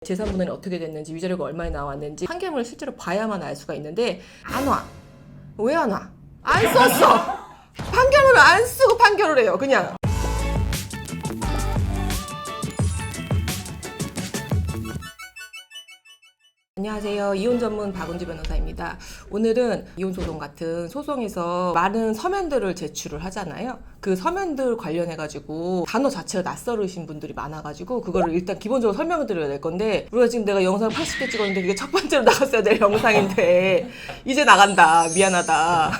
재산분할이 어떻게 됐는지, 위자료가 얼마나 나왔는지 판결문을 실제로 봐야만 알 수가 있는데 안 와. 왜 안 와? 안 썼어. 판결문을 안 쓰고 판결을 해요. 그냥. 안녕하세요. 이혼 전문 박은주 변호사입니다. 오늘은 이혼 소송 같은 소송에서 많은 서면들을 제출을 하잖아요. 그 서면들 관련해가지고 단어 자체가 낯설으신 분들이 많아가지고 그거를 일단 기본적으로 설명을 드려야 될 건데, 우리가 지금 내가 영상을 80개 찍었는데 그게 첫 번째로 나갔어야 될 영상인데 이제 나간다. 미안하다.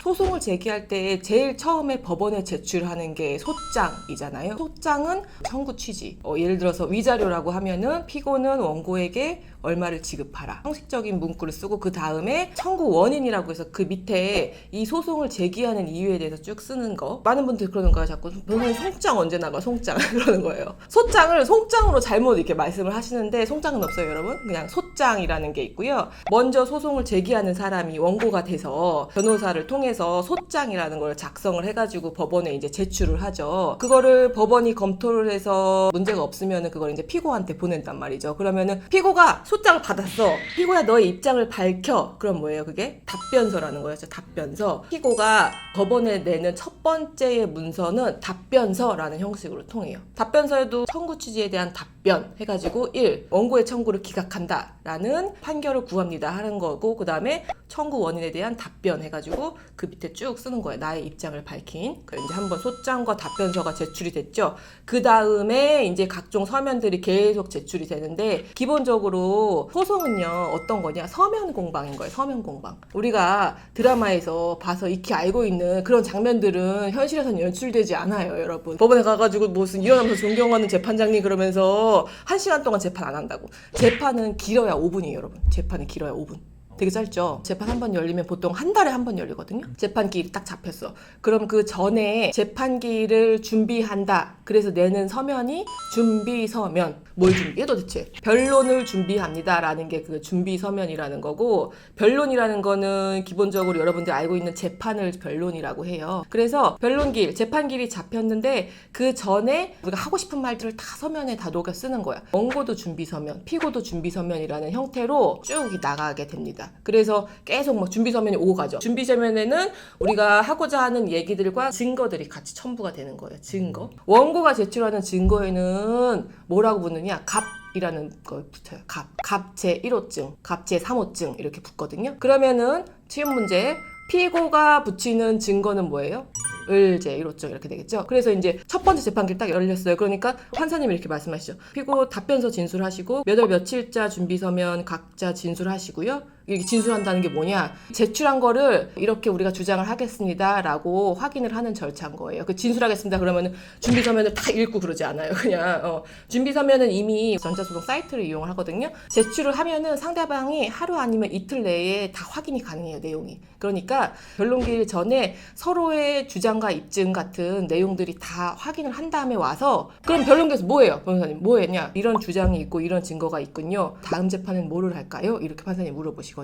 소송을 제기할 때 제일 처음에 법원에 제출하는 게 소장이잖아요. 소장은 청구 취지. 예를 들어서 위자료라고 하면은 피고는 원고에게 얼마를 지급하라. 형식적인 문구를 쓰고 그 다음에 청구 원인이라고 해서 그 밑에 이 소송을 제기하는 이유에 대해서 쭉 쓰는 거. 많은 분들이 그러는 거야. 자꾸 변호사님 송장 언제 나가? 송장 그러는 거예요. 소장을 송장으로 잘못 이렇게 말씀을 하시는데 송장은 없어요, 여러분. 그냥 소장이라는 게 있고요. 먼저 소송을 제기하는 사람이 원고가 돼서 변호사를 통해서 소장이라는 걸 작성을 해가지고 법원에 이제 제출을 하죠. 그거를 법원이 검토를 해서 문제가 없으면은 그걸 이제 피고한테 보낸단 말이죠. 그러면은 피고가 소장을 받았어. 피고야, 너의 입장을 밝혀. 그럼 뭐예요? 그게 답변서라는 거였죠. 답변서. 피고가 법원에 내는 첫 번째의 문서는 답변서라는 형식으로 통해요. 답변서에도 청구 취지에 대한 답변 해가지고 1. 원고의 청구를 기각한다 라는 판결을 구합니다 하는 거고, 그 다음에 청구 원인에 대한 답변 해가지고 그 밑에 쭉 쓰는 거예요. 나의 입장을 밝힌. 이제 한번 소장과 답변서가 제출이 됐죠. 그 다음에 이제 각종 서면들이 계속 제출이 되는데, 기본적으로 소송은요 어떤 거냐, 서면 공방인 거예요. 서면 공방. 우리가 드라마에서 봐서 익히 알고 있는 그런 장면들은 현실에서는 연출되지 않아요, 여러분. 법원에 가가지고 무슨 일어나면서 존경하는 재판장님 그러면서 1시간 동안 재판 안 한다고. 재판은 길어야 5분이에요, 여러분. 재판이 길어야 5분. 되게 짧죠. 재판 한 번 열리면 보통 한 달에 한 번 열리거든요. 재판기일이 딱 잡혔어. 그럼 그 전에 재판기를 준비한다. 그래서 내는 서면이 준비서면. 뭘 준비해 도대체? 변론을 준비합니다 라는 게 그 준비서면이라는 거고, 변론이라는 거는 기본적으로 여러분들 알고 있는 재판을 변론이라고 해요. 그래서 변론기일, 재판기일이 잡혔는데 그 전에 우리가 하고 싶은 말들을 다 서면에 다 녹여 쓰는 거야. 원고도 준비서면, 피고도 준비서면이라는 형태로 쭉 나가게 됩니다. 그래서 계속 막 준비서면이 오고 가죠. 준비서면에는 우리가 하고자 하는 얘기들과 증거들이 같이 첨부가 되는 거예요. 증거. 원고가 제출하는 증거에는 뭐라고 붙느냐? 갑이라는 거 붙어요. 갑 제1호증, 갑 제3호증 이렇게 붙거든요. 그러면은 시험 문제 피고가 붙이는 증거는 뭐예요? 을제 1호증 이렇게 되겠죠. 그래서 이제 첫 번째 재판기 딱 열렸어요. 그러니까 판사님이 이렇게 말씀하시죠. 피고 답변서 진술하시고 몇 월 며칠자 준비서면 각자 진술하시고요. 이렇게 진술한다는 게 뭐냐, 제출한 거를 이렇게 우리가 주장을 하겠습니다 라고 확인을 하는 절차인 거예요. 그 진술하겠습니다 그러면은 준비서면을 다 읽고 그러지 않아요. 그냥 준비서면은 이미 전자소송 사이트를 이용을 하거든요. 제출을 하면은 상대방이 하루 아니면 이틀 내에 다 확인이 가능해요, 내용이. 그러니까 변론기일 전에 서로의 주장과 입증 같은 내용들이 다 확인을 한 다음에 와서, 그럼 변론기에서 뭐예요? 변호사님 뭐 했냐, 이런 주장이 있고 이런 증거가 있군요. 다음 재판은 뭐를 할까요? 이렇게 판사님 물어보시거든요.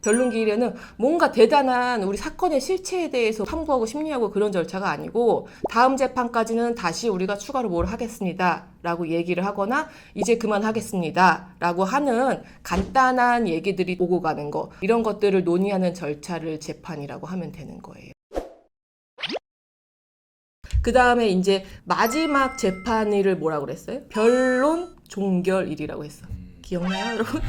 변론기일에는 뭔가 대단한 우리 사건의 실체에 대해서 탐구하고 심리하고 그런 절차가 아니고, 다음 재판까지는 다시 우리가 추가로 뭘 하겠습니다 라고 얘기를 하거나 이제 그만하겠습니다 라고 하는 간단한 얘기들이 오고 가는 거, 이런 것들을 논의하는 절차를 재판이라고 하면 되는 거예요. 그 다음에 이제 마지막 재판일을 뭐라고 그랬어요? 변론 종결일이라고 했어. 기억나요, 여러분?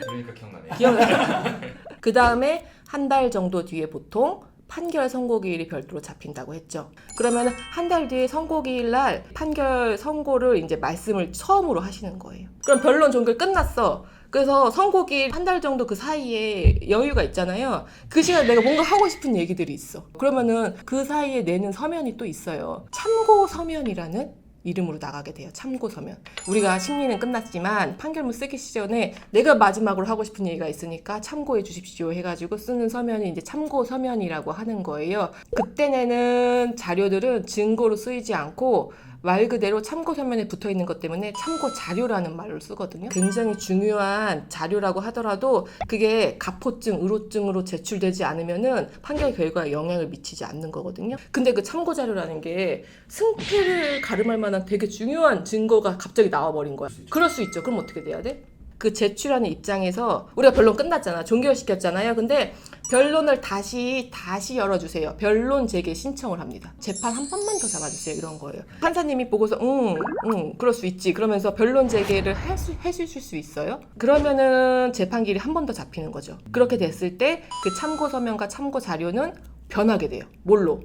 그러니까 기억나네요. 기억나요? 그 다음에 한 달 정도 뒤에 보통 판결 선고기일이 별도로 잡힌다고 했죠. 그러면 한 달 뒤에 선고기일 날 판결 선고를 이제 말씀을 처음으로 하시는 거예요. 그럼 변론 종결 끝났어. 그래서 선고기일 한 달 정도 그 사이에 여유가 있잖아요. 그 시간에 내가 뭔가 하고 싶은 얘기들이 있어. 그러면은 그 사이에 내는 서면이 또 있어요. 참고 서면이라는 이름으로 나가게 돼요. 참고 서면. 우리가 심리는 끝났지만 판결문 쓰기 전에 내가 마지막으로 하고 싶은 얘기가 있으니까 참고해 주십시오 해가지고 쓰는 서면이 이제 참고 서면이라고 하는 거예요. 그때 내는 자료들은 증거로 쓰이지 않고 말 그대로 참고 서면에 붙어 있는 것 때문에 참고 자료라는 말을 쓰거든요. 굉장히 중요한 자료라고 하더라도 그게 가포증, 의로증으로 제출되지 않으면은 판결 결과에 영향을 미치지 않는 거거든요. 근데 그 참고 자료라는 게 승패를 가름할 만한 되게 중요한 증거가 갑자기 나와버린 거야. 그럴 수 있죠. 그럼 어떻게 돼야 돼? 그 제출하는 입장에서 우리가 변론 끝났잖아. 종결시켰잖아요. 근데 변론을 다시 열어주세요. 변론 재개 신청을 합니다. 재판 한 번만 더 잡아주세요. 이런 거예요. 판사님이 보고서 그럴 수 있지. 그러면서 변론 재개를 해주실 수 있어요. 그러면은 재판길이 한 번 더 잡히는 거죠. 그렇게 됐을 때 그 참고 서면과 참고 자료는 변하게 돼요. 뭘로?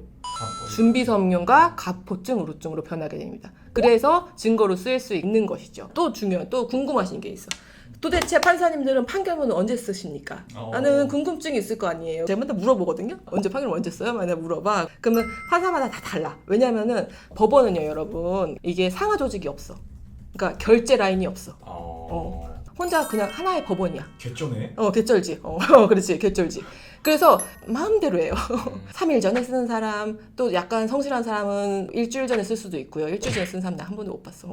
준비 서면과 가포증, 의로증으로 변하게 됩니다. 그래서 증거로 쓰일 수 있는 것이죠. 또 중요한, 또 궁금하신 게 있어. 도대체 판사님들은 판결문을 언제 쓰십니까? 나는 궁금증이 있을 거 아니에요. 제가 맨날 물어보거든요. 언제 판결문 언제 써요? 맨날 물어봐. 그러면 판사마다 다 달라. 왜냐면은 법원은요, 여러분, 이게 상하 조직이 없어. 그러니까 결제 라인이 없어. 혼자 그냥 하나의 법원이야. 개쩌네. 개쩔지. 그렇지, 개쩔지. 그래서 마음대로 해요. 3일 전에 쓰는 사람, 또 약간 성실한 사람은 일주일 전에 쓸 수도 있고요. 일주일 전에 쓰는 사람 나 한 번도 못 봤어.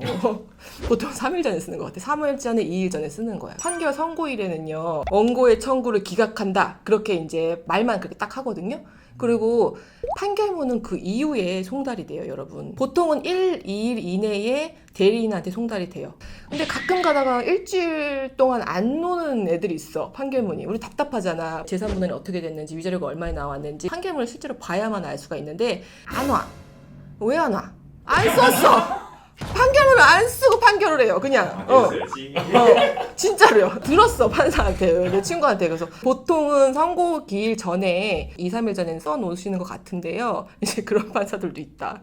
보통 3일 전에 쓰는 것 같아. 3일 전에, 2일 전에 쓰는 거야. 판결 선고일에는요, 원고의 청구를 기각한다. 그렇게 이제 말만 그렇게 딱 하거든요. 그리고 판결문은 그 이후에 송달이 돼요, 여러분. 보통은 1, 2일 이내에 대리인한테 송달이 돼요. 근데 가끔 가다가 일주일 동안 안 노는 애들이 있어, 판결문이. 우리 답답하잖아. 재산분할이 어떻게 됐는지, 위자료가 얼마나 나왔는지. 판결문을 실제로 봐야만 알 수가 있는데 안 와. 왜 안 와? 안 썼어. 판결문을 안 쓰고 판결을 해요, 그냥. 진짜로요. 들었어, 판사한테, 내 친구한테. 그래서 보통은 선고 기일 전에 2, 3일 전에는 써놓으시는 것 같은데요. 이제 그런 판사들도 있다.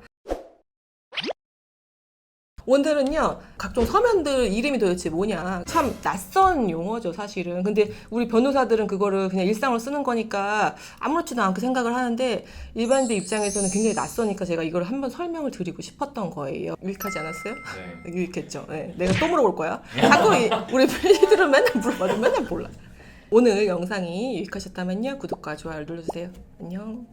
오늘은요, 각종 서면들 이름이 도대체 뭐냐. 참 낯선 용어죠, 사실은. 근데 우리 변호사들은 그거를 그냥 일상으로 쓰는 거니까 아무렇지도 않게 생각을 하는데 일반인들 입장에서는 굉장히 낯서니까 제가 이걸 한번 설명을 드리고 싶었던 거예요. 유익하지 않았어요? 네. 유익했죠. 네. 내가 또 물어볼 거야. 자꾸 우리 PD들은 맨날 물어봐도 맨날 몰라. 오늘 영상이 유익하셨다면요, 구독과 좋아요를 눌러주세요. 안녕.